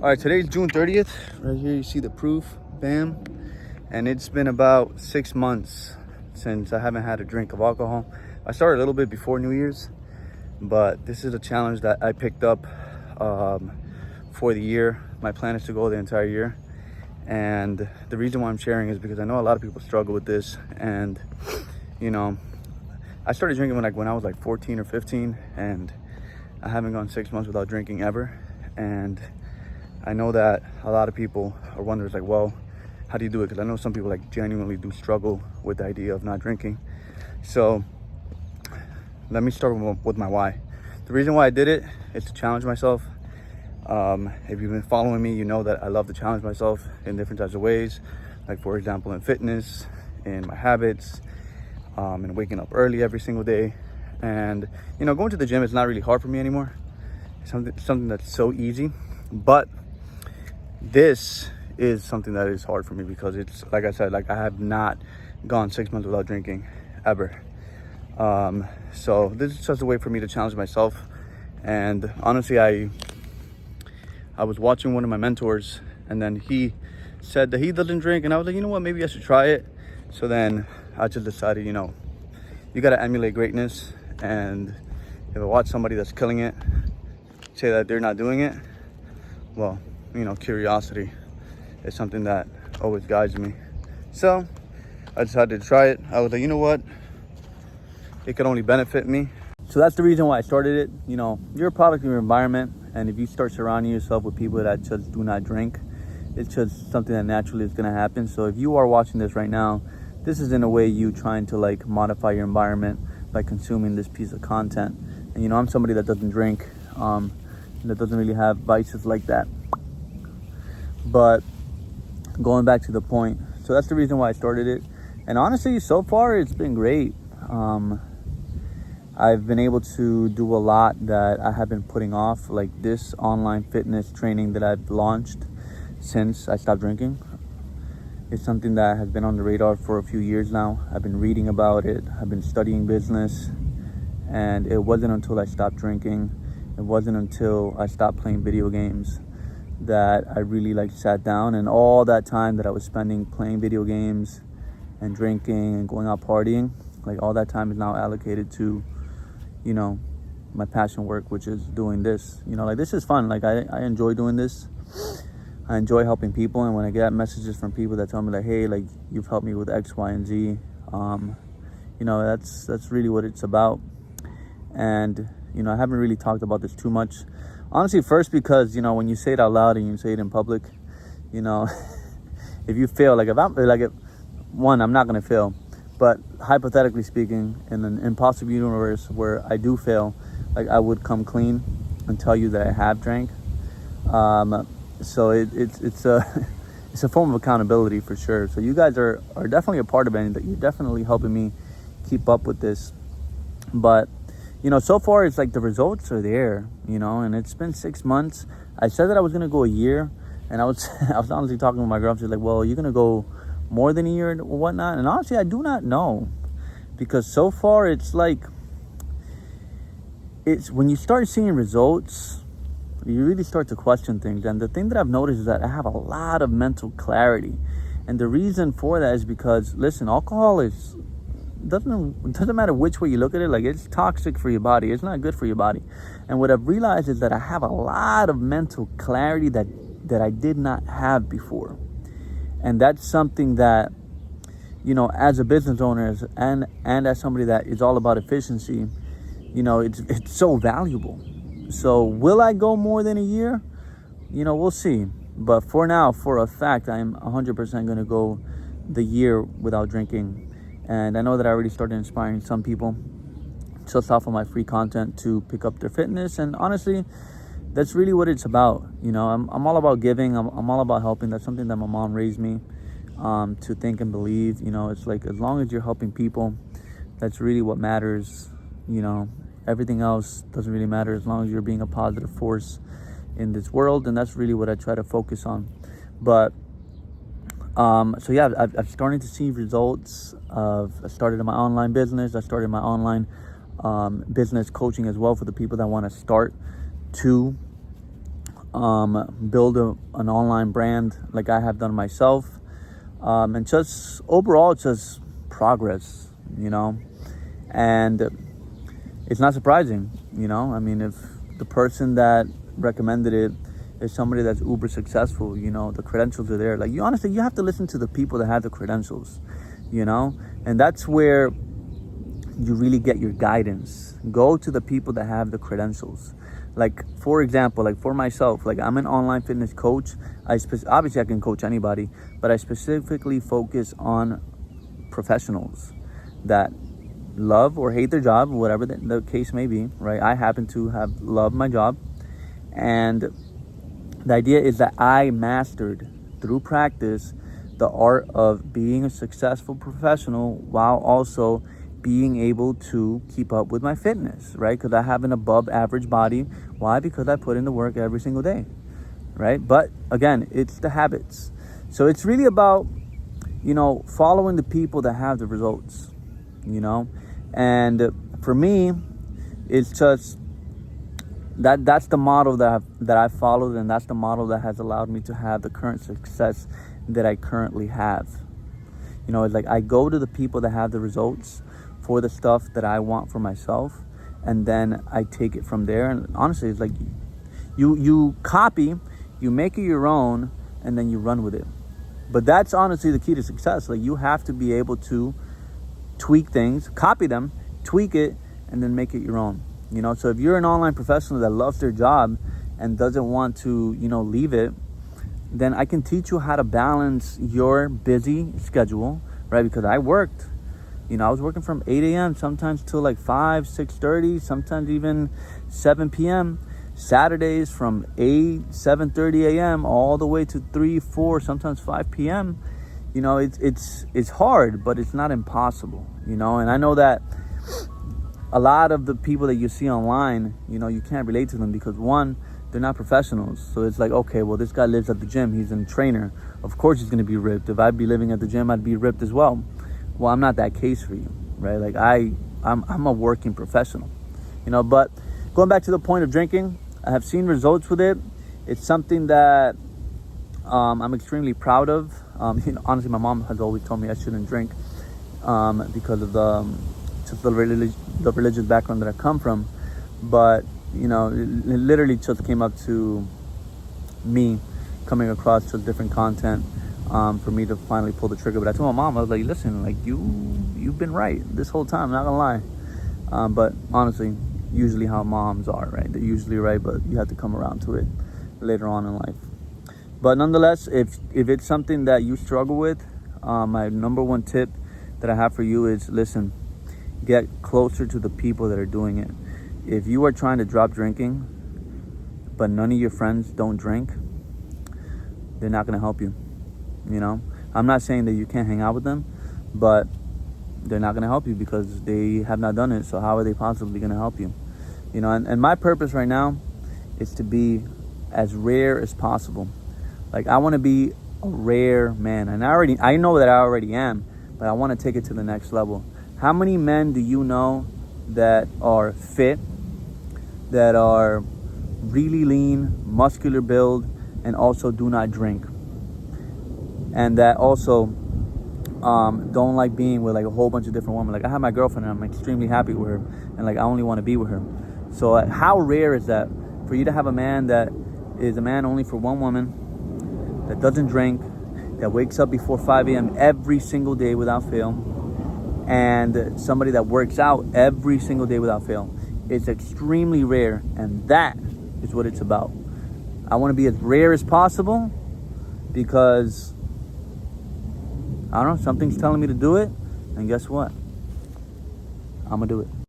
All right, today's June 30th. Right here you see the proof, bam. And it's been about 6 months since I haven't had a drink of alcohol. I started a little bit before New Year's, but this is a challenge that I picked up for the year. My plan is to go the entire year. And the reason why I'm sharing is because I know a lot of people struggle with this. And, you know, I started drinking when I was like 14 or 15, and I haven't gone 6 months without drinking ever. And I know that a lot of people are wondering, like, well, how do you do it? Because I know some people like genuinely do struggle with the idea of not drinking. So let me start with my why. The reason why I did it is to challenge myself. If you've been following me, you know that I love to challenge myself in different types of ways. Like, for example, in fitness, in my habits, and waking up early every single day. And, you know, going to the gym is not really hard for me anymore. It's something that's so easy. But this is something that is hard for me because it's, like I said, like I have not gone 6 months without drinking ever. So this is just a way for me to challenge myself. And honestly, I was watching one of my mentors, and then he said that he doesn't drink, and I was like, you know what, maybe I should try it. So then I just decided, you know, you got to emulate greatness. And if I watch somebody that's killing it say that they're not doing it, well, you know, curiosity is something that always guides me. So I decided to try it. I was like, you know what, it could only benefit me. So that's the reason why I started it. You know, you're a product of your environment, and if you start surrounding yourself with people that just do not drink, it's just something that naturally is going to happen. So if you are watching this right now, this is in a way you trying to like modify your environment by consuming this piece of content. And you know, I'm somebody that doesn't drink, that doesn't really have vices like that. But going back to the point, so that's the reason why I started it. And honestly, so far it's been great. I've been able to do a lot that I have been putting off, like this online fitness training that I've launched since I stopped drinking. It's something that has been on the radar for a few years now. I've been reading about it. I've been studying business. And it wasn't until I stopped drinking, it wasn't until I stopped playing video games that I really like sat down, and all that time that I was spending playing video games and drinking and going out partying, like all that time is now allocated to, you know, my passion work, which is doing this. You know, like this is fun. Like I enjoy doing this. I enjoy helping people, and when I get messages from people that tell me like, hey, like you've helped me with X, Y, and Z, you know, that's really what it's about. And you know, I haven't really talked about this too much. Honestly, first because, you know, when you say it out loud and you say it in public, you know, if you fail, like I'm not going to fail. But hypothetically speaking, in an impossible universe where I do fail, like I would come clean and tell you that I have drank. So it's a form of accountability for sure. So you guys are definitely a part of it, and that you're definitely helping me keep up with this. But you know, so far it's like the results are there, you know, and it's been 6 months. I said that I was going to go a year, and I was honestly talking with my girl. She's like, well, you're going to go more than a year and whatnot. And honestly, I do not know, because so far it's like, it's when you start seeing results, you really start to question things. And the thing that I've noticed is that I have a lot of mental clarity. And the reason for that is because, listen, alcohol doesn't matter which way you look at it, like it's toxic for your body. It's not good for your body. And what I've realized is that I have a lot of mental clarity that I did not have before. And that's something that, you know, as a business owner and as somebody that is all about efficiency, you know, it's so valuable. So will I go more than a year? You know, we'll see. But for now, for a fact, I'm 100% going to go the year without drinking. And I know that I already started inspiring some people just off of my free content to pick up their fitness. And honestly, that's really what it's about. You know, I'm all about giving. I'm all about helping. That's something that my mom raised me to think and believe. You know, it's like, as long as you're helping people, that's really what matters. You know, everything else doesn't really matter as long as you're being a positive force in this world. And that's really what I try to focus on. But so yeah, I've started to see results. I started my online business. I started my online business coaching as well for the people that want to start to build an online brand like I have done myself, and just overall just progress, and it's not surprising, I mean, if the person that recommended it is somebody that's uber successful, the credentials are there. Like, you honestly, you have to listen to the people that have the credentials, and that's where you really get your guidance. Go to the people that have the credentials. Like, for example, like for myself, like I'm an online fitness coach. Obviously I can coach anybody, but I specifically focus on professionals that love or hate their job, whatever the case may be, right? I happen to have loved my job, and the idea is that I mastered through practice the art of being a successful professional while also being able to keep up with my fitness, right? Because I have an above average body. Why? Because I put in the work every single day, right? But again, it's the habits. So it's really about, following the people that have the results, and for me, it's just that's the model that I followed, and that's the model that has allowed me to have the current success that I currently have. It's like I go to the people that have the results for the stuff that I want for myself, and then I take it from there. And honestly, it's like you copy, you make it your own, and then you run with it. But that's honestly the key to success. Like, you have to be able to tweak things, copy them, tweak it, and then make it your own. So if you're an online professional that loves their job and doesn't want to, leave it, then I can teach you how to balance your busy schedule, right? Because I worked, I was working from 8 a.m. sometimes till like 5, 6:30, sometimes even 7 p.m. Saturdays from 7:30 a.m. all the way to 3, 4, sometimes 5 p.m. It's hard, but it's not impossible, and I know that a lot of the people that you see online, you can't relate to them because, one, they're not professionals. So it's like, okay, well, this guy lives at the gym, he's a trainer, of course he's going to be ripped. If I'd be living at the gym, I'd be ripped as well. Well, I'm not that case for you, right? Like, I'm a working professional, but going back to the point of drinking, I have seen results with it. It's something that I'm extremely proud of. Honestly, my mom has always told me I shouldn't drink because of the religious background that I come from. But, it literally just came up to me coming across just different content for me to finally pull the trigger. But I told my mom, I was like, listen, like, you've been right this whole time, not gonna lie. But honestly, usually how moms are, right? They're usually right, but you have to come around to it later on in life. But nonetheless, if it's something that you struggle with, my number one tip that I have for you is, listen, get closer to the people that are doing it. If you are trying to drop drinking, but none of your friends don't drink, they're not going to help you. I'm not saying that you can't hang out with them, but they're not going to help you because they have not done it. So how are they possibly going to help you? And my purpose right now is to be as rare as possible. Like, I want to be a rare man, and I know that I already am, but I want to take it to the next level. How many men do you know that are fit, that are really lean, muscular build, and also do not drink, and that also don't like being with like a whole bunch of different women? Like, I have my girlfriend and I'm extremely happy with her, and like I only want to be with her. So how rare is that for you to have a man that is a man only for one woman, that doesn't drink, that wakes up before 5 a.m. every single day without fail, and somebody that works out every single day without fail? It's extremely rare, and that is what it's about. I want to be as rare as possible because, I don't know, something's telling me to do it, and guess what? I'm going to do it.